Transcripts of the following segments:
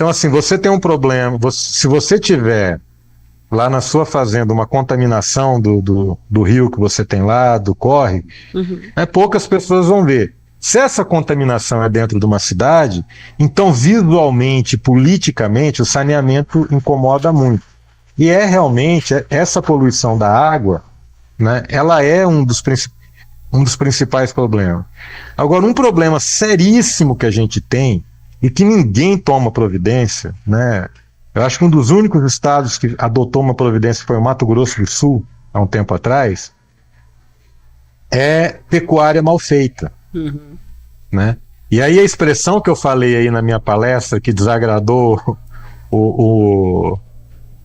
Então, assim, você tem um problema, se você tiver lá na sua fazenda uma contaminação do rio que você tem lá, do córrego, poucas pessoas vão ver. Se essa contaminação é dentro de uma cidade, então visualmente, politicamente, o saneamento incomoda muito. E é realmente essa poluição da água, né, ela é um dos principais problemas. Agora, um problema seríssimo que a gente tem e que ninguém toma providência, né? Eu acho que um dos únicos estados que adotou uma providência foi o Mato Grosso do Sul, há um tempo atrás, é pecuária mal feita. Né? E aí a expressão que eu falei aí na minha palestra, que desagradou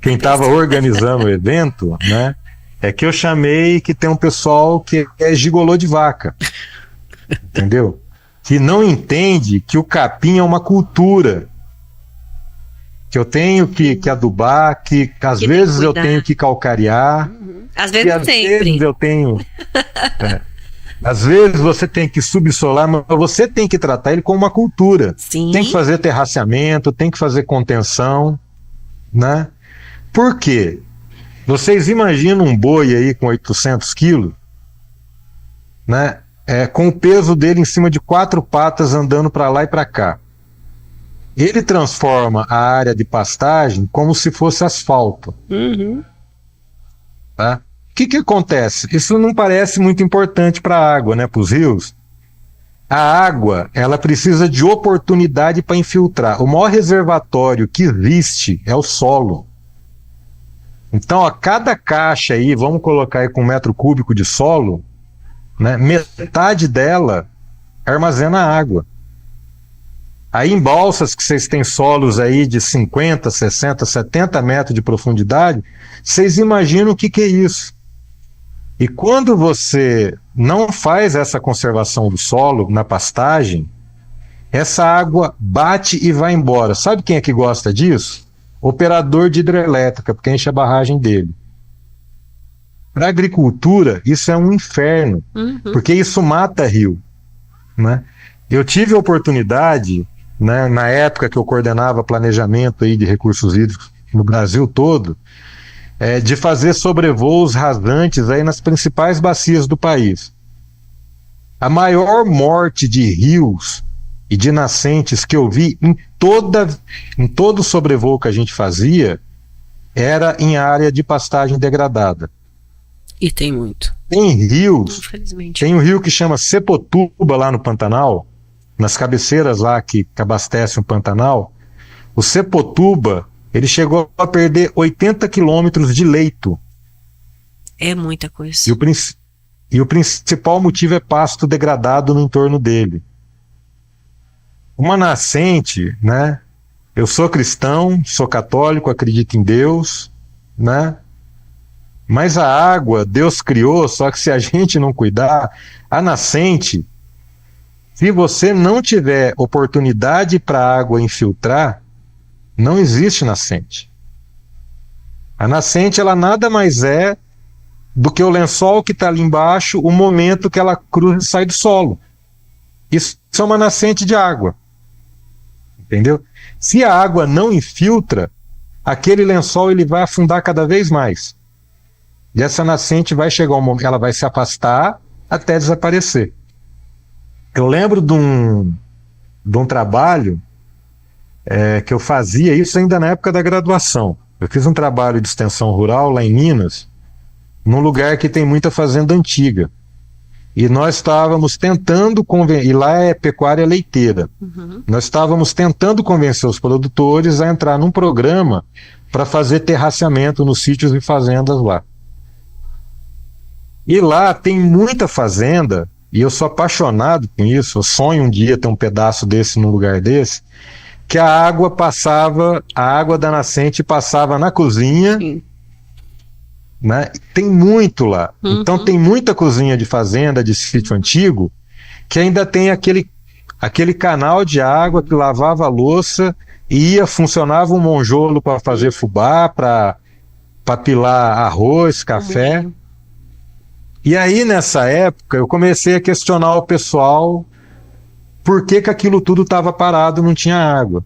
quem estava organizando o evento, né? É que eu chamei que tem um pessoal que é gigolô de vaca, entendeu? Que não entende que o capim é uma cultura, que eu tenho que adubar, que às vezes eu tenho que calcarear, às vezes eu tenho... Às vezes você tem que subsolar, mas você tem que tratar ele como uma cultura. Sim. Tem que fazer terraceamento, tem que fazer contenção, né? Por quê? Vocês imaginam um boi aí com 800 quilos, né? Com o peso dele em cima de 4 patas andando para lá e para cá. Ele transforma a área de pastagem como se fosse asfalto. Tá? O que acontece? Isso não parece muito importante para a água, né, para os rios. A água, ela precisa de oportunidade para infiltrar. O maior reservatório que existe é o solo. Então, a cada caixa aí, vamos colocar aí com 1 metro cúbico de solo, né, metade dela armazena água. Aí em balsas que vocês têm solos aí de 50, 60, 70 metros de profundidade, vocês imaginam o que é isso? E quando você não faz essa conservação do solo na pastagem, essa água bate e vai embora. Sabe quem é que gosta disso? Operador de hidrelétrica, porque enche a barragem dele. Para a agricultura, isso é um inferno, porque isso mata rio, né? Eu tive a oportunidade, né, na época que eu coordenava planejamento aí de recursos hídricos no Brasil todo, de fazer sobrevoos rasantes aí nas principais bacias do país. A maior morte de rios e de nascentes que eu vi em todo sobrevoo que a gente fazia era em área de pastagem degradada. E tem muito. Tem rios, infelizmente. Tem um rio que chama Sepotuba lá no Pantanal, nas cabeceiras lá que abastecem o Pantanal. O Sepotuba, ele chegou a perder 80 quilômetros de leito. É muita coisa. E o principal motivo é pasto degradado no entorno dele. Uma nascente, né? Eu sou cristão, sou católico, acredito em Deus, né? Mas a água Deus criou, só que se a gente não cuidar, a nascente, se você não tiver oportunidade para a água infiltrar, não existe nascente. A nascente, ela nada mais é do que o lençol que está ali embaixo, o momento que ela cruza e sai do solo. Isso é uma nascente de água. Entendeu? Se a água não infiltra, aquele lençol ele vai afundar cada vez mais. E essa nascente vai chegar um momento, ela vai se afastar até desaparecer. Eu lembro de um trabalho que eu fazia isso ainda na época da graduação. Eu fiz um trabalho de extensão rural lá em Minas, num lugar que tem muita fazenda antiga. E nós estávamos tentando convencer, e lá é pecuária leiteira, nós estávamos tentando convencer os produtores a entrar num programa para fazer terraceamento nos sítios e fazendas lá. E lá tem muita fazenda, e eu sou apaixonado com isso, eu sonho um dia ter um pedaço desse num lugar desse, que a água da nascente passava na cozinha, né? Tem muito lá. Então tem muita cozinha de fazenda, de sítio antigo, que ainda tem aquele canal de água que lavava a louça e funcionava um monjolo para fazer fubá, para pilar arroz, café. E aí nessa época eu comecei a questionar o pessoal por que aquilo tudo estava parado, não tinha água.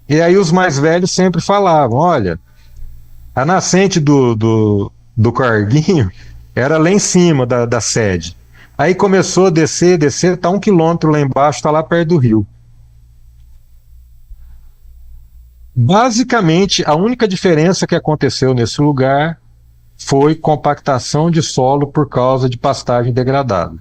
E aí os mais velhos sempre falavam, olha, a nascente do Corguinho era lá em cima da sede. Aí começou a descer, descer, tá 1 quilômetro lá embaixo, tá lá perto do rio. Basicamente, a única diferença que aconteceu nesse lugar foi compactação de solo por causa de pastagem degradada.